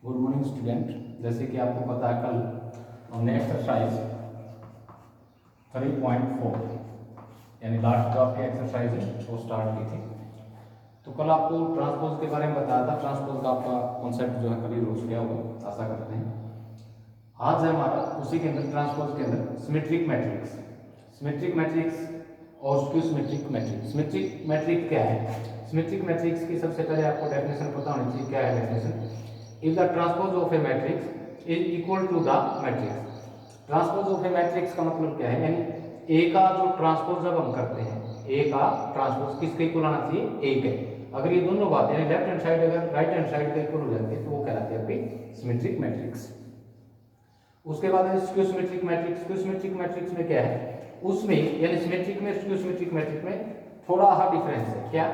Good morning student. जैसे कि आपको पता है कल हमने एक्सरसाइज 3.4 यानी लास्ट जो आपकी एक्सरसाइज है वो स्टार्ट की थी। तो कल आपको ट्रांसपोज के बारे में बताया था। ट्रांसपोज का आपका कॉन्सेप्ट जो है क्लियर हो गया होगा, आशा करते हैं। आज है हमारा उसी के अंदर ट्रांसपोज के अंदर सिमेट्रिक मैट्रिक्स और skew symmetric matrix. Symmetric matrix क्या है? सिमेट्रिक मैट्रिक्स की सबसे पहले आपको डेफिनेशन पता होनी चाहिए। क्या है definition? If the transpose of a matrix is equal to the matrix. Transpose of a matrix का मतलब क्या है? यानी ए का जो ट्रांसपोज जब हम करते हैं, ए का ट्रांसपोज किसके इक्वल आना चाहिए? ए के। अगर ये दोनों बात यानी लेफ्ट हैंड साइड अगर राइट हैंड साइड के इक्वल हो जाती है तो वो कहलाती है आपकी सिमेट्रिक मैट्रिक्स। उसके बाद है skew symmetric matrix. Skew symmetric matrix में क्या है? उसमें यानी सिमेट्रिक में स्क्यू सिमेट्रिक मैट्रिक्स में थोड़ा सा डिफरेंस है। क्या?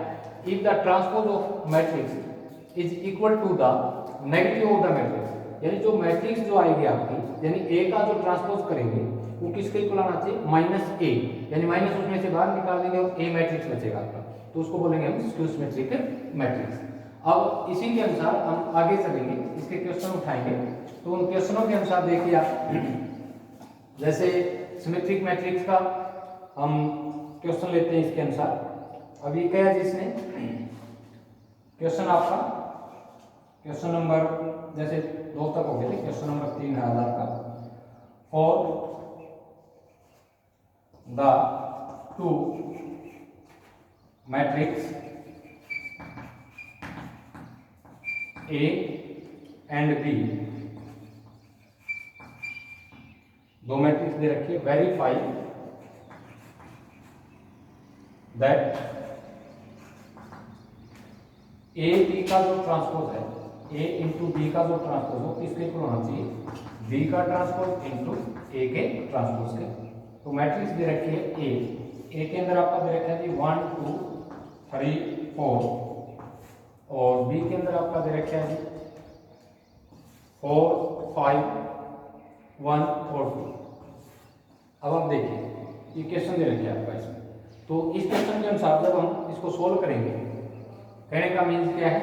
If the transpose of matrix is equal to the negative of the matrix, यानी जो मैट्रिक्स जो आएगी आपकी, यानी ए का जो ट्रांसपोज करेंगे वो किसके इक्वल आना चाहिए? माइनस ए, यानी माइनस उसमें से बाहर निकाल देंगे और ए मैट्रिक्स बचेगा आपका, तो उसको बोलेंगे हम स्क्यू सिमेट्रिक मैट्रिक्स। अब इसी के अनुसार हम आगे चलेंगे, इसके क्वेश्चन उठाएंगे। तो उन क्वेश्चनों के अनुसार देखिए आप, जैसे सिमेट्रिक मैट्रिक्स का हम क्वेश्चन लेते हैं इसके अनुसार। अभी क्या है जिसने क्वेश्चन आपका क्वेश्चन नंबर जैसे 2 तक हो गए थे, क्वेश्चन नंबर 3 है आधार का। For the two matrix A and B, दो मैट्रिक्स दे रखी है, वेरीफाई दैट ए बी का जो ट्रांसपोज है, ए इंटू बी का जो ट्रांसपोज हो किसके इक्वल होना चाहिए? बी का ट्रांसपोज इंटू ए के ट्रांसपोज के। तो मैट्रिक्स दे रखी है ए के अंदर आपका दे रखा है जी 1 2 3 4, और बी के अंदर आपका दे रखा है जी 4 5 1 और 2। अब आप देखिए ये क्वेश्चन दे रखे हैं आपका इसमें, तो इस क्वेश्चन के अनुसार जब हम इसको सोल्व करेंगे, कहने का मीन्स क्या है?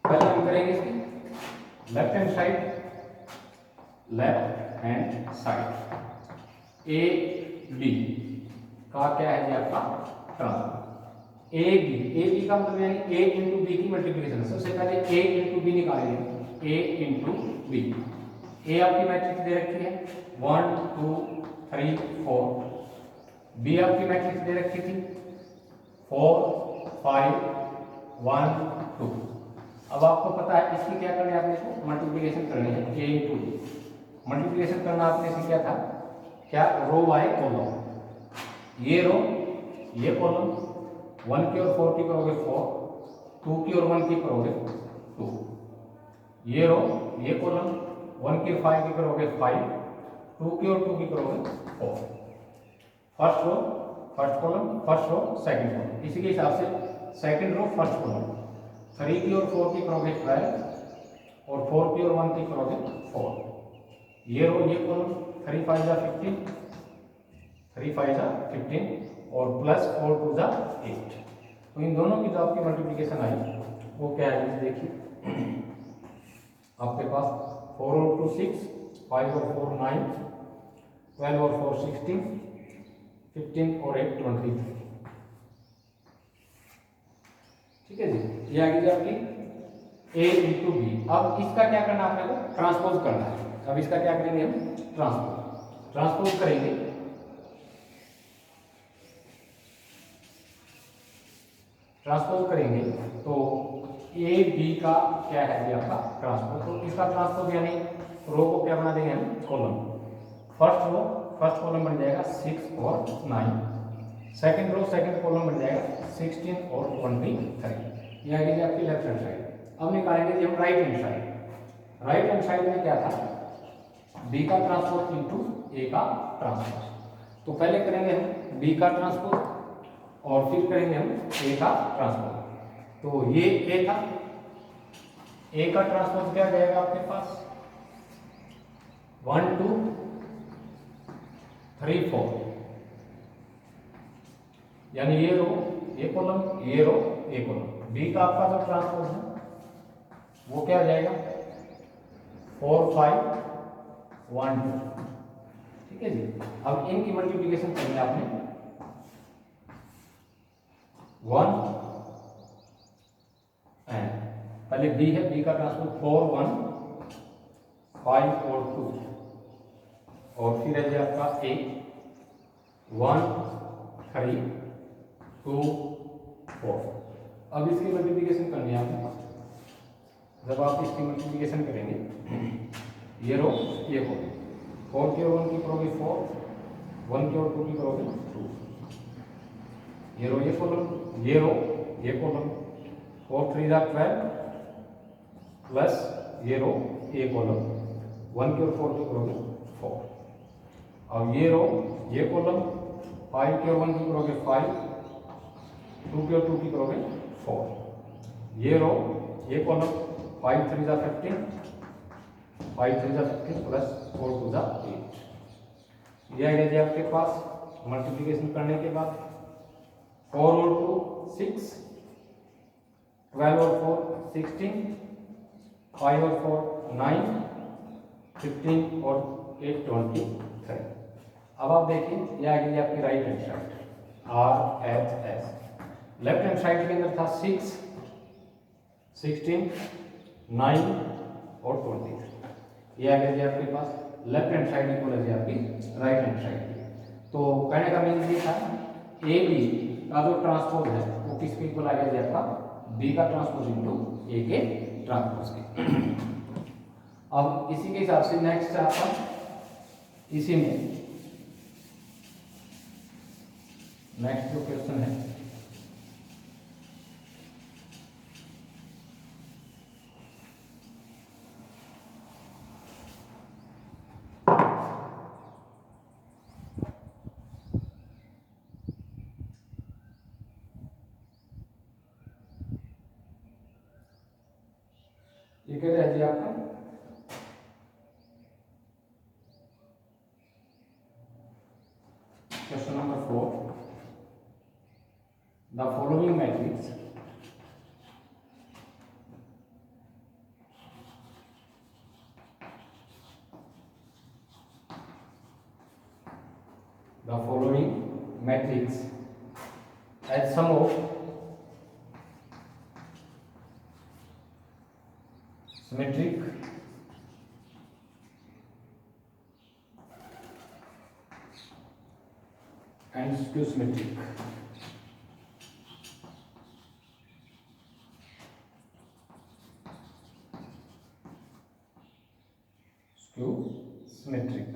पहले हम करेंगे इसकी left hand side A B का क्या है जी आपका ट्रांसपोज। ए बी का मतलब यानी ए इंटू बी की मल्टीप्लिकेशन। सबसे पहले ए इंटू बी निकालेंगे, ए इंटू बी। ए आपकी मैट्रिक्स दे रखी है 1 2 3 4, बी आपकी मैट्रिक्स दे रखी थी 4 5 1 2। अब आपको पता है इसकी क्या करनी है, आपने इसको मल्टीप्लिकेशन करनी है, ए इंटू बी। मल्टीप्लिकेशन करना आपने सीखा था क्या? रो बाय कॉलम। ये रो ये कॉलम, 1 की और 4 की करोगे 4, 2 की और 1 की करोगे 2। ये रो ये कॉलम, 1 की 5 की करोगे 5, 2 की और 2 की करोगे 4। First row first column, first row second column. इसी के हिसाब से सेकंड रो फर्स्ट कॉलम, 3 की और 4 की करोगे 12, और 4 की और 1 की करोगे 4। ये रो ये कॉलम, 3 5 जा 15, 3 5 जा 15, और प्लस 4 2 जा 8। तो इन दोनों की जो आपकी मल्टीप्लिकेशन आई वो क्या है? देखिए आपके पास 4 और 2 6, 5 और 4 9, 12 और 4 16, 15 और 8 23। ठीक है जी, ये आ गई आपकी ए इंटू बी। अब इसका क्या करना है? आपको ट्रांसपोज करना है। अब इसका क्या करेंगे हम? ट्रांसपोज करेंगे। ट्रांसपोज करेंगे तो ए बी का क्या है जी आपका ट्रांसपोज। तो इसका ट्रांसपोज यानी रो को क्या बना देंगे हम? कॉलम। फर्स्ट कॉलम बन जाएगा 6 और 9, सेकंड रो सेकंड कॉलम बन जाएगा 16 और 23। ये आ गई आपकी लेफ्ट हैंड साइड। अब निकालेंगे जी हम right hand side. Right hand side में क्या था? बी का ट्रांसपोज इंटू ए का ट्रांसपोज। तो पहले करेंगे हम बी का ट्रांसपोज और फिर करेंगे हम ए का ट्रांसपोज। तो ये ए था, ए का ट्रांसपोज क्या जाएगा आपके पास? 1 2 3 4, यानी ये रो ये कॉलम, ये रो ये कॉलम। बी का आपका जो ट्रांसपोज है वो क्या आ जाएगा 4 5 1 2, ठीक है जी। अब इनकी मल्टीप्लिकेशन करनी है आपने 1 एंड पहले बी है, बी का ट्रांसपोज 4 1 5 और 2, और फिर है जी आपका ए 1 3 2 4। अब इसकी मल्टीप्लिकेशन करनी है आपने। जब आप इसकी मल्टीप्लिकेशन करेंगे ये रो ये हो 4 की और 1 की करोगे 4, 1 की और 2 की करोगे 2, ये रो ये कॉलम, ये रो ये कॉलम, 4 3 12 प्लस ये रो ये कॉलम, 1 की और 4 की करोगे 4। अब ये रो ये कॉलम, 5 की और 1 की करोगे 5, 2 की और 2 की करोगे 4। ये रो ये कॉलम, 5 3 15, 5 3 15 प्लस 4 2 8। ये आ गया जी आपके पास मल्टीप्लिकेशन करने के बाद 4 और 2 6, 12 और 4 16, 5 और 4 9, 15 और 8 23। अब आप देखिए ये आ गई आपकी right hand side RHS। Left hand side के अंदर था 6 16 9 और 23। ये आ गया जी आपके पास लेफ्ट हैंड साइड इक्वल है जी आपकी राइट हैंड साइड। तो कहने का मीन ये था ए बी का जो ट्रांसपोज है वो किसके इक्वल आ गया जी आपका बी का ट्रांसपोज इनटू ए के ट्रांसपोज के। अब इसी के हिसाब से नेक्स्ट आपका इसी में नेक्स्ट जो क्वेश्चन है ये क्या है जी आपका question number 4। The following matrix as sum of symmetric and skew symmetric. Skew symmetric.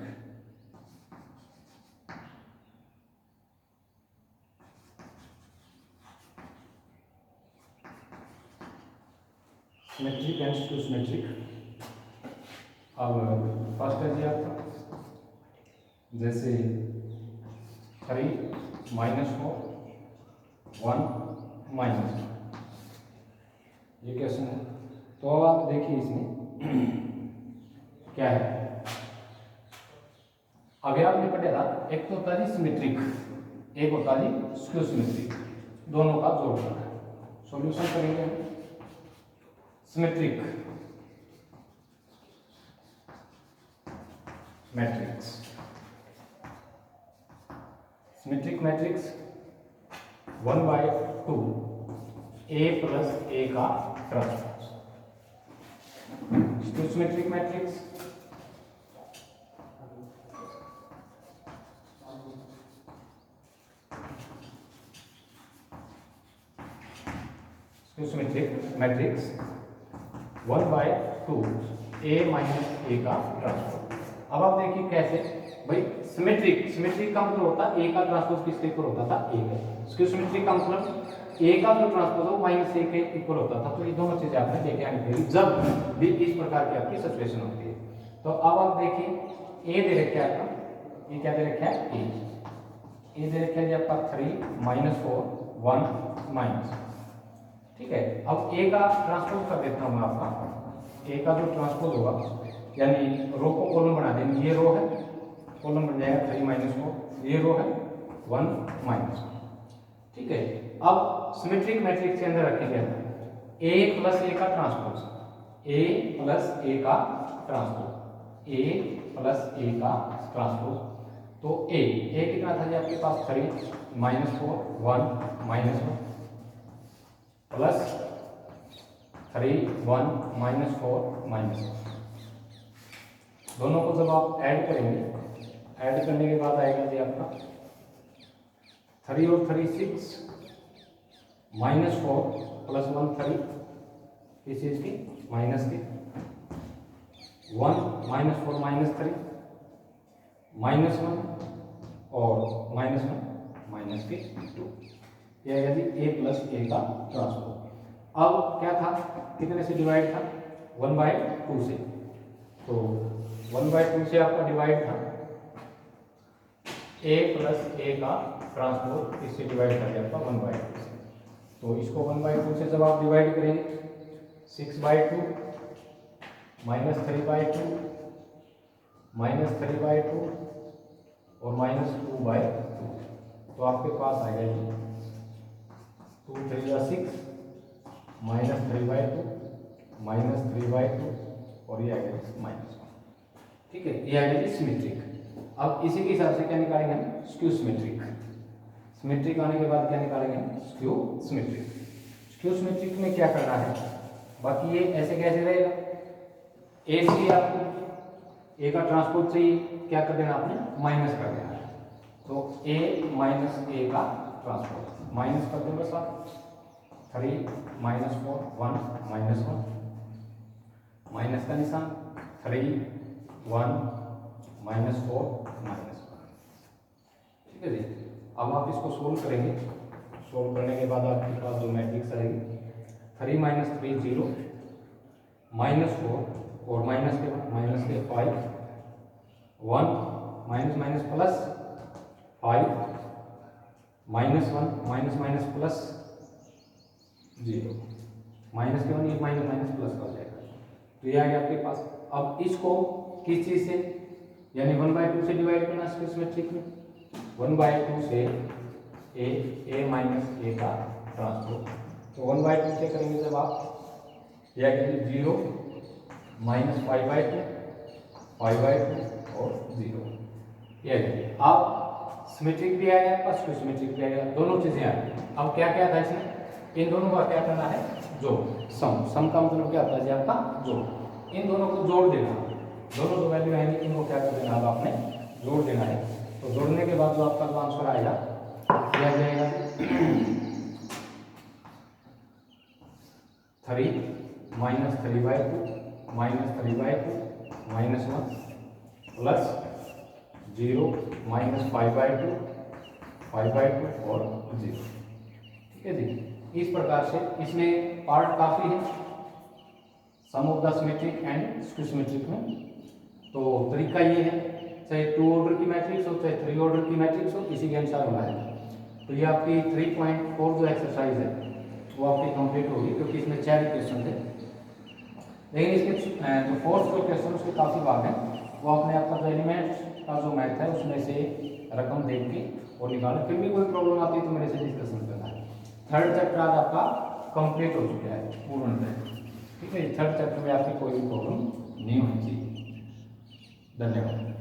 Symmetric and skew symmetric. अब फर्स्ट है जी आपका जैसे 3 -4 1 -1 ये क्वेश्चन है। तो अब आप देखिए इसमें क्या है। अभी आपने पढ़ा था एक तो होता जी सिमेट्रिक, एक होता जी स्क्यू सिमेट्रिक, दोनों का जोड़ करना है। सॉल्यूशन करेंगे symmetric matrix, symmetric matrix 1/2 A plus A का transpose. Skew symmetric matrix symmetric matrix 1/2 A minus A का ट्रांसपोज। अब आप देखिए कैसे भाई सिमेट्रिक का मतलब होता है A का ट्रांसपोज किसके इक्वल होता था A का। स्क्यू सिमेट्रिक का मतलब A का जो ट्रांसपोज हो माइनस A के इक्वल होता था। तो ये दोनों चीजें आपने देखे आनी चाहिए जब भी इस प्रकार की आपकी सिचुएशन होती है। तो अब आप देखिए A दे रखा है आपका, ये क्या दे रखा है A दे रखा है जी आपका 3 -4 1 माइनस, ठीक है। अब A का ट्रांसपोज कर देता हूँ मैं आपका। A का जो ट्रांसपोज होगा यानी रो को कॉलम बना देंगे, ये रो है, कॉलम बन जाएगा 3 -4 ये रो है 1 माइनस 1। ठीक है, अब सिमेट्रिक मैट्रिक्स के अंदर रखेंगे a प्लस a का ट्रांसपोज, a प्लस a का ट्रांसपोज, a प्लस a का ट्रांसपोज। तो a कितना था जी आपके पास 3 minus 4 1 minus 1 plus 3 1 minus 4 minus 1। दोनों को जब आप ऐड करेंगे, ऐड करने के बाद आएगा जी आपका 3 और 3 6 माइनस 4 प्लस 1 3 इस चीज की माइनस की 1 माइनस 4 माइनस 3 माइनस 1 और माइनस 1 माइनस के 2। यह है जी a प्लस a का ट्रांसपोज। अब क्या था, कितने से डिवाइड था 1/2 से, तो 1/2 से आपका डिवाइड था a प्लस a का ट्रांसपोज, इससे डिवाइड कर दिया आपका 1/2 से। तो इसको 1/2 से जब आप डिवाइड करेंगे 6/2 माइनस 3/2 माइनस 3/2 और माइनस 2/2, तो आपके पास आएगा जी 2 3 6 माइनस 3/2 माइनस 3/2 और ये आएगा माइनस 1। ठीक है, ये आएगा जी सिमेट्रिक। अब इसी के हिसाब से क्या निकालेंगे हम, स्क्यू सिमेट्रिक। सिमेट्रिक आने के बाद क्या निकालेंगे, स्क्यू सिमेट्रिक। स्क्यू सिमेट्रिक में क्या करना है, बाकी ये ऐसे कैसे रहेगा, ए से आपको ए का ट्रांसपोज चाहिए, क्या कर देना आपने, माइनस कर देना है। तो ए माइनस ए का ट्रांसपोज माइनस कर दें बस आप, 3 माइनस 4 1 माइनस 1 माइनस का निशान 3 1 माइनस 4 माइनस 1। ठीक है जी, अब आप इसको सोल्व करेंगे। सोल्व करने के बाद आपके पास जो मैट्रिक्स आएगी 3 माइनस 3 0 माइनस 4 और माइनस के 5 1 minus minus plus 5 minus 1 minus minus plus 0 minus के 1 एक माइनस माइनस प्लस का हो जाएगा। तो ये आ गया आपके पास। अब इसको किस चीज से, यानी 1/2 से डिवाइड करना सिमेट्रिक में, 1/2 से a माइनस a का ट्रांसपोज। तो 1/2 से करेंगे जब आप, यह आ गया 0 माइनस 5/2 5/2 और 0। यह अब सिमेट्रिक भी आएगा आपका, स्क्यू सिमेट्रिक भी आएगा, दोनों चीजें आ गई। अब क्या क्या था इसमें, इन दोनों का क्या करना है, जोड़। सम का मतलब क्या होता है जी आपका, जोड़। इन दोनों को जोड़ देना, दोनों जो वैल्यू आएंगी इनको क्या कर देना, अब आपने जोड़ देना है। तो जोड़ने के बाद जो आपका जो आंसर आएगा क्या जाएगा 3 minus 3/2 minus 3/2 minus 1 plus 0 minus 5/2 5/2 और 0। ठीक है जी, इस प्रकार से इसमें पार्ट काफी है, sum of the symmetric and skew symmetric में। तो तरीका ये है, चाहे 2 ऑर्डर की मैट्रिक्स हो चाहे 3 ऑर्डर की मैट्रिक्स हो, इसी के अनुसार होना है। तो ये आपकी 3.4 जो एक्सरसाइज है वो आपकी कंप्लीट होगी, क्योंकि इसमें 4 क्वेश्चन थे। लेकिन इसके जो फोर्थ जो क्वेश्चन उसके काफ़ी भाग हैं, वो आपने आपका जो एलिमेंट्स का जो मैथ है उसमें से रकम देख के और निकालें। फिर भी कोई प्रॉब्लम आती है तो मेरे से डिस्कशन करना है। थर्ड चैप्टर आज आपका कंप्लीट हो चुका है पूर्ण है। ठीक है, थर्ड चैप्टर में आपकी कोई भी प्रॉब्लम नहीं होनी चाहिए। धन्यवाद।